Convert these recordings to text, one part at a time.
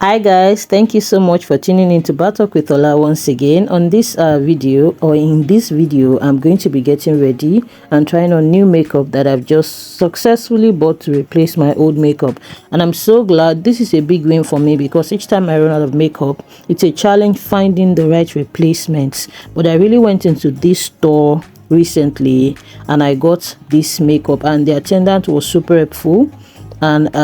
Hi guys, thank you so much for tuning in to Talk with Ola once again. On this video, or in this video, I'm going to be getting ready and trying on new makeup that I've just successfully bought to replace my old makeup. And I'm so glad. This is a big win for me because each time I run out of makeup, it's a challenge finding the right replacements. But I really went into this store recently and I got this makeup, and the attendant was super helpful. And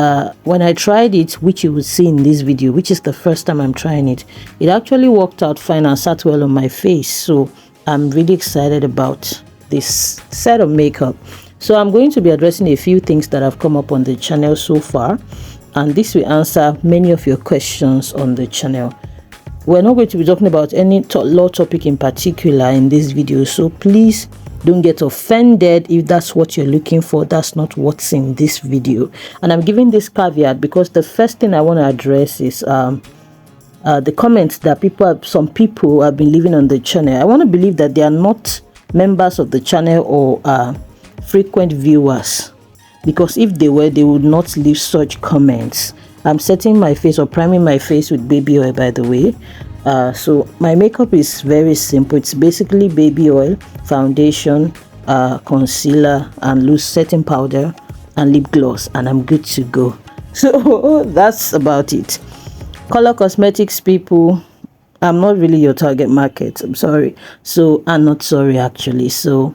when I tried it, which you will see in this video, which is the first time I'm trying it, it actually worked out fine and sat well on my face. So I'm really excited about this set of makeup. So I'm going to be addressing a few things that have come up on the channel so far, and this will answer many of your questions on the channel. We're not going to be talking about any law topic in particular in this video, so please don't get offended if that's what you're looking for. That's not what's in this video. And I'm giving this caveat because the first thing I want to address is the comments that some people have been leaving on the channel. I want to believe that they are not members of the channel or frequent viewers, because if they were, they would not leave such comments. I'm setting my face or priming my face with baby oil, by the way. So my makeup is very simple. It's basically baby oil, foundation, concealer, and loose setting powder and lip gloss, and I'm good to go. So that's about it. Color cosmetics people, I'm not really your target market. I'm sorry. So I'm not sorry actually. So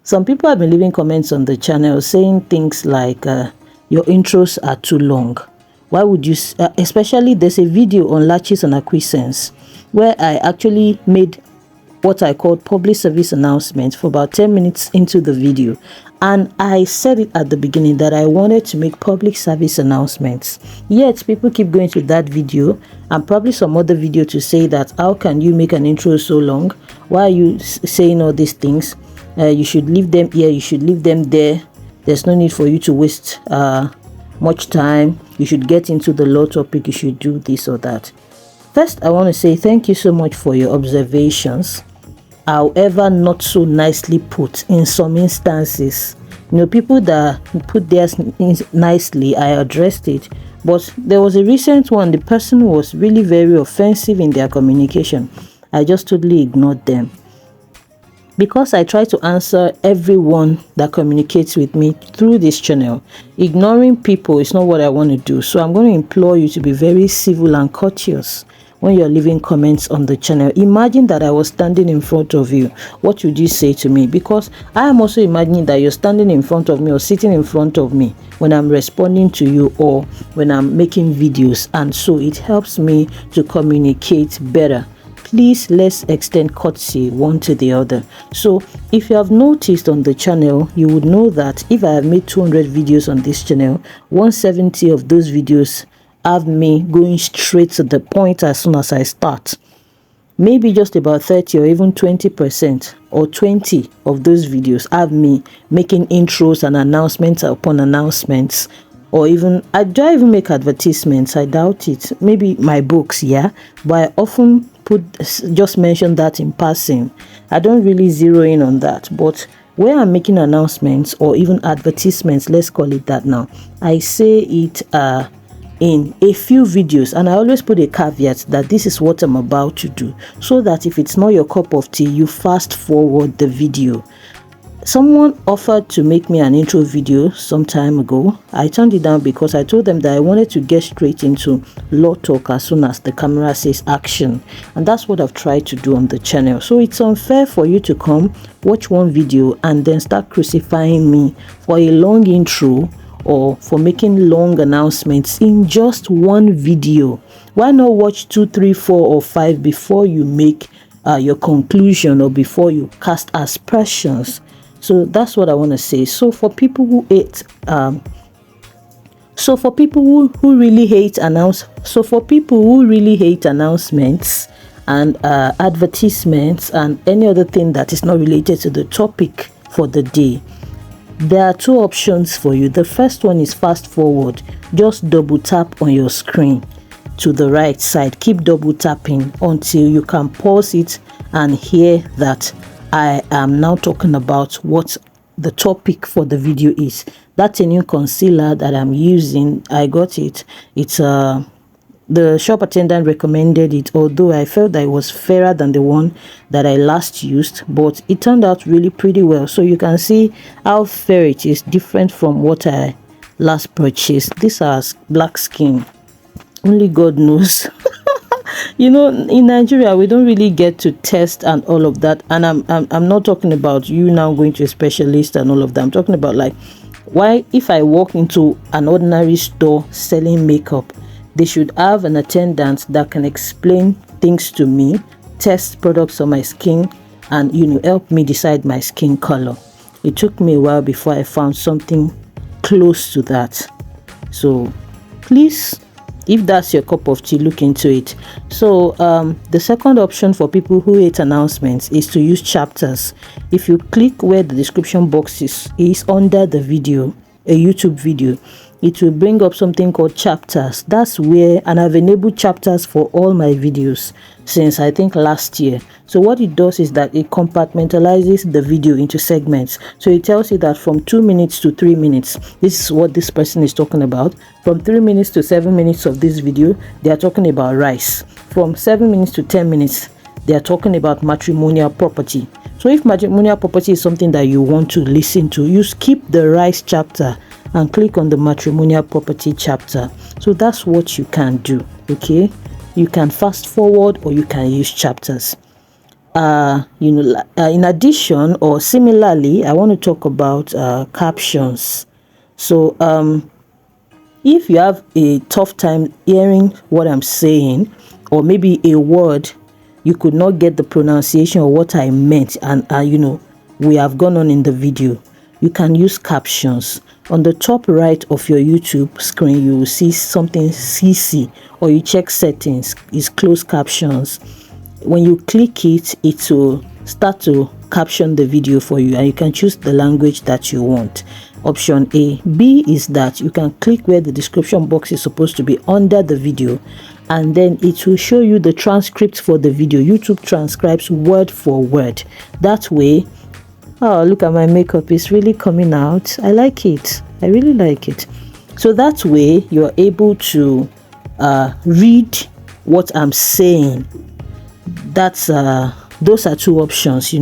some people have been leaving comments on the channel saying things like your intros are too long. Why would you especially there's a video on lashes and acquiescence where I actually made what I called public service announcement for about 10 minutes into the video, and I said it at the beginning that I wanted to make public service announcements. Yet people keep going to that video and probably some other video to say that how can you make an intro so long? Why are you saying all these things? You should leave them here, you should leave them there. There's no need for you to waste much time. You should get into the law topic, you should do this or that. First, I want to say thank you so much for your observations, however not so nicely put in some instances. You know, people that put theirs nicely, I addressed it, but there was a recent one, the person was really very offensive in their communication. I just totally ignored them, because I try to answer everyone that communicates with me through this channel. Ignoring people is not what I want to do. So I'm going to implore you to be very civil and courteous when you're leaving comments on the channel. Imagine that I was standing in front of you. What would you say to me? Because I am also imagining that you're standing in front of me or sitting in front of me when I'm responding to you or when I'm making videos. And so it helps me to communicate better. Please, let's extend courtesy one to the other. So if you have noticed on the channel, you would know that if I have made 200 videos on this channel, 170 of those videos have me going straight to the point as soon as I start. Maybe just about 30 or even 20% or 20 of those videos have me making intros and announcements upon announcements, or even do I even make advertisements? I doubt it. Maybe my books, yeah, but I often just mention that in passing. I don't really zero in on that. But where I'm making announcements or even advertisements, let's call it that now, I say it in a few videos, and I always put a caveat that this is what I'm about to do, so that if it's not your cup of tea, you fast forward the video. Someone offered to make me an intro video some time ago. I turned it down because I told them that I wanted to get straight into law talk as soon as the camera says action, and that's what I've tried to do on the channel. So it's unfair for you to come watch one video and then start crucifying me for a long intro or for making long announcements in just one video. Why not watch 2, 3, 4 or 5 before you make your conclusion or before you cast aspersions? So that's what I want to say. So for people who hate who really hate announcements and advertisements and any other thing that is not related to the topic for the day, there are two options for you. The first one is fast forward. Just double tap on your screen to the right side. Keep double tapping until you can pause it and hear that I am now talking about what the topic for the video is. That's a new concealer that I'm using. I got it. It's the shop attendant recommended it, although I felt that it was fairer than the one that I last used, but it turned out really pretty well. So you can see how fair it is, different from what I last purchased. This has black skin, only God knows. You know, in Nigeria we don't really get to test and all of that, and I'm not talking about you now going to a specialist and all of that. I'm talking about like, why if I walk into an ordinary store selling makeup, they should have an attendant that can explain things to me, test products on my skin, and help me decide my skin color. It took me a while before I found something close to that. So please, if that's your cup of tea, look into it. So the second option for people who hate announcements is to use chapters. If you click where the description box is under the video, a YouTube video, it will bring up something called chapters. That's where, and I've enabled chapters for all my videos since I think last year. So what it does is that it compartmentalizes the video into segments. So it tells you that from 2 minutes to 3 minutes, this is what this person is talking about. From 3 minutes to 7 minutes of this video, they are talking about rice. From 7 minutes to 10 minutes, they are talking about matrimonial property. So if matrimonial property is something that you want to listen to, you skip the rice chapter and click on the matrimonial property chapter. So that's what you can do. Okay, you can fast forward or you can use chapters. In addition or similarly, I want to talk about captions. So if you have a tough time hearing what I'm saying, or maybe a word you could not get the pronunciation of what I meant, and we have gone on in the video, you can use captions. On the top right of your YouTube screen, you will see something CC, or you check settings, is closed captions. When you click it, it will start to caption the video for you, and you can choose the language that you want. Option A. B is that you can click where the description box is supposed to be under the video, and then it will show you the transcript for the video. YouTube transcribes word for word. That way, oh, look at my makeup, it's really coming out. I like it. I really like it. So that way you're able to read what I'm saying. That's those are two options,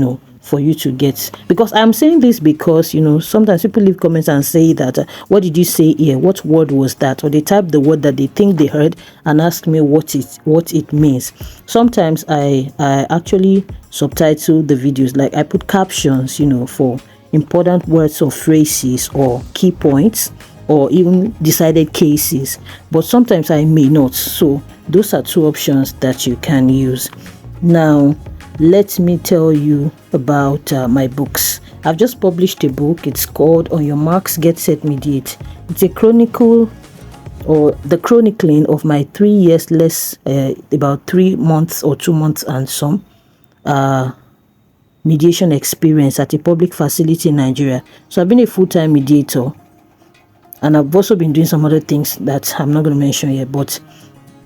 for you to get. Because I'm saying this because sometimes people leave comments and say that what did you say here, what word was that, or they type the word that they think they heard and ask me what it means. Sometimes I actually subtitle the videos, like I put captions for important words or phrases or key points or even decided cases, but sometimes I may not. So those are two options that you can use. Now let me tell you about my books. I've just published a book. It's called On Your Marks, Get Set, Mediate. It's a chronicle, or the chronicling of my 3 years less, about 3 months or 2 months and some mediation experience at a public facility in Nigeria. So I've been a full-time mediator, and I've also been doing some other things that I'm not going to mention here, but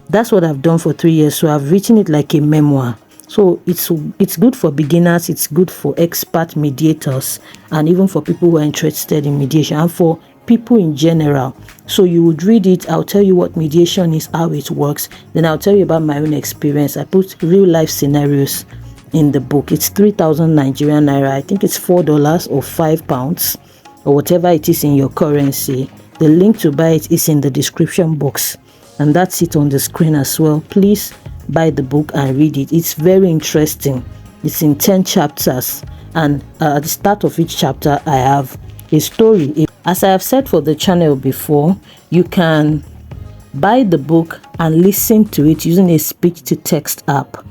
that's what I've done for 3 years. So I've written it like a memoir. So it's good for beginners, it's good for expert mediators, and even for people who are interested in mediation, and for people in general. So you would read it. I'll tell you what mediation is, how it works, then I'll tell you about my own experience. I put real life scenarios in the book. It's 3,000 Nigerian naira. I think it's $4 or £5 or whatever it is in your currency. The link to buy it is in the description box, and that's it on the screen as well. Please buy the book and read it. It's very interesting. It's in 10 chapters, and at the start of each chapter I have a story. As I have said for the channel before, you can buy the book and listen to it using a speech to text app,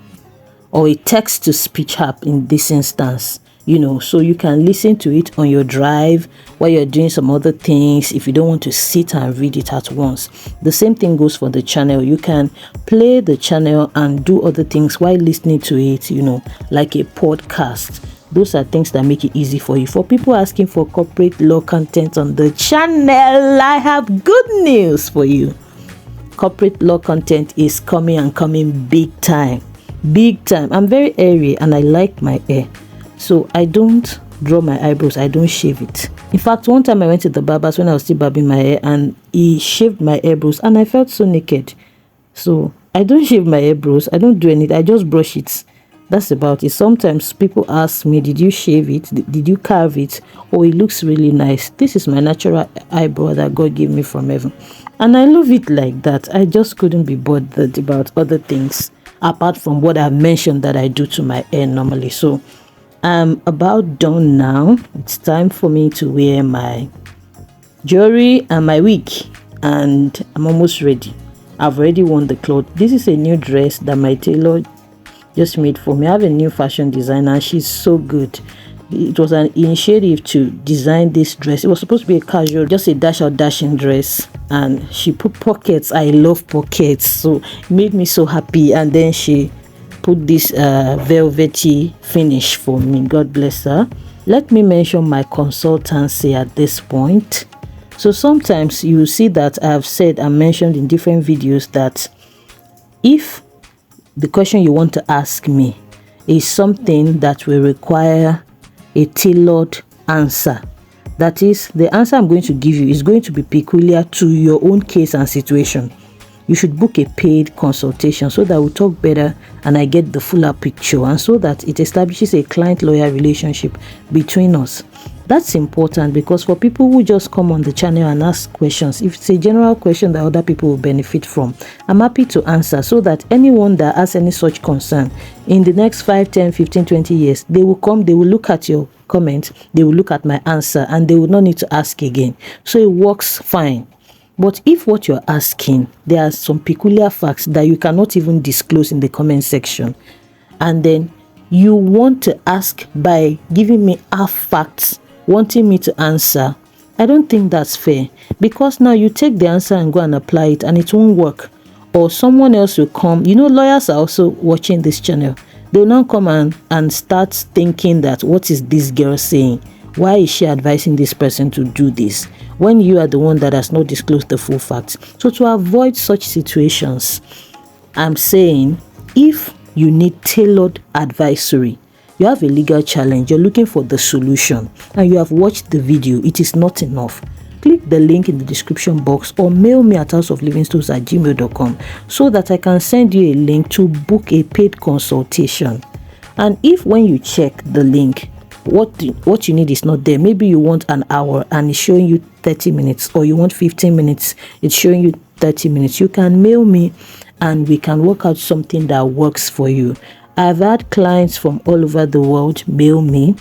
or a text to speech app in this instance. So you can listen to it on your drive while you're doing some other things, if you don't want to sit and read it at once. The same thing goes for the channel. You can play the channel and do other things while listening to it, like a podcast. Those are things that make it easy for you. For people asking for corporate law content on the channel, I have good news for you. Corporate law content is coming, and coming big time. I'm very airy and I like my hair, so I don't draw my eyebrows, I don't shave it. In fact, one time I went to the barbers when I was still barbing my hair, and he shaved my eyebrows and I felt so naked. So I don't shave my eyebrows, I don't do anything, I just brush it. That's about it. Sometimes people ask me, did you shave it, did you carve it? Oh, it looks really nice. This is my natural eyebrow that God gave me from heaven, and I love it like that. I just couldn't be bothered about other things apart from what I've mentioned that I do to my hair normally. So I'm about done now. It's time for me to wear my jewelry and my wig, and I'm almost ready. I've already worn the cloth. This is a new dress that my tailor just made for me. I have a new fashion designer. She's so good. It was an initiative to design this dress. It was supposed to be a casual, just a dash out dashing dress, and she put pockets. I love pockets, so it made me so happy. And then she put this velvety finish for me. God bless her. Let me mention my consultancy at this point. So sometimes you see that I've said and mentioned in different videos that if the question you want to ask me is something that will require a tailored answer, that is, the answer I'm going to give you is going to be peculiar to your own case and situation, you should book a paid consultation so that we talk better and I get the fuller picture, and so that it establishes a client-lawyer relationship between us. That's important, because for people who just come on the channel and ask questions, if it's a general question that other people will benefit from, I'm happy to answer, so that anyone that has any such concern in the next 5, 10, 15, 20 years, they will come, they will look at your comment, they will look at my answer, and they will not need to ask again. So it works fine. But if what you're asking, there are some peculiar facts that you cannot even disclose in the comment section, and then you want to ask by giving me half facts, wanting me to answer, I don't think that's fair, because now you take the answer and go and apply it and it won't work, or someone else will come. You know, lawyers are also watching this channel. They'll now come and start thinking that, what is this girl saying? Why is she advising this person to do this when you are the one that has not disclosed the full facts? So to avoid such situations, I'm saying, if you need tailored advisory, you have a legal challenge, you're looking for the solution, and you have watched the video, it is not enough, click the link in the description box or mail me at houseoflivingstones@gmail.com so that I can send you a link to book a paid consultation. And if when you check the link, what you need is not there, maybe you want an hour and it's showing you 30 minutes, or you want 15 minutes, it's showing you 30 minutes, you can mail me and we can work out something that works for you. I've had clients from all over the world mail me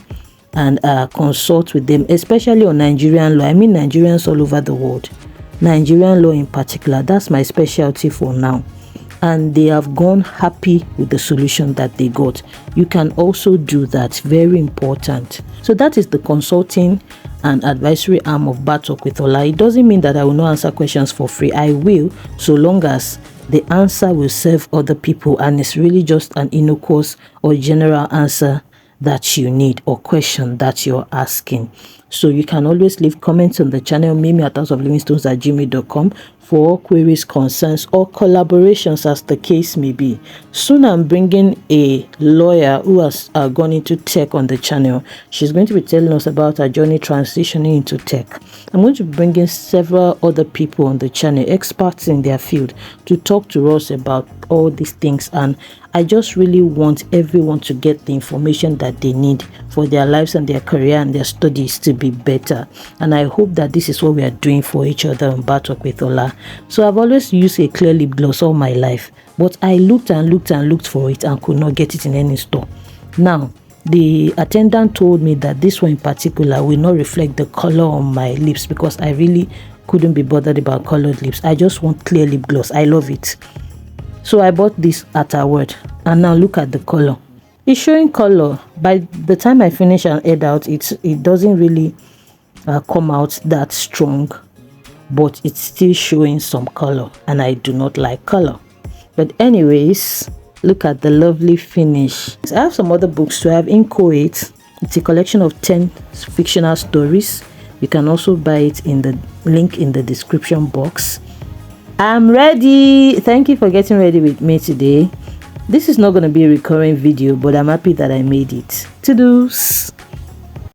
and consult with them, especially on Nigerian law. I mean Nigerians all over the world, Nigerian law in particular. That's my specialty for now, and they have gone happy with the solution that they got. You can also do that, very important. So that is the consulting and advisory arm of Bar Talk with Ola. It doesn't mean that I will not answer questions for free. I will, so long as the answer will serve other people and it's really just an innocuous or general answer that you need or question that you're asking. So you can always leave comments on the channel, me at houseoflivingstones@gmail.com, for all queries, concerns, or collaborations as the case may be. Soon I'm bringing a lawyer who has gone into tech on the channel. She's going to be telling us about her journey transitioning into tech. I'm going to be bringing several other people on the channel, experts in their field, to talk to us about all these things, and I just really want everyone to get the information that they need for their lives and their career and their studies to be better. And I hope that this is what we are doing for each other on Bar Talk with Ola. So I've always used a clear lip gloss all my life, but I looked and looked and looked for it and could not get it in any store. Now the attendant told me that this one in particular will not reflect the color on my lips, because I really couldn't be bothered about colored lips. I just want clear lip gloss. I love it. So I bought this at our word, and now look at the color. It's showing color. By the time I finish and head out, it doesn't really come out that strong, but it's still showing some color, and I do not like color. But anyways, look at the lovely finish. I have some other books to have in Kuwait. It's a collection of 10 fictional stories. You can also buy it in the link in the description box. I'm ready. Thank you for getting ready with me today. This is not going to be a recurring video, but I'm happy that I made it. Toodles.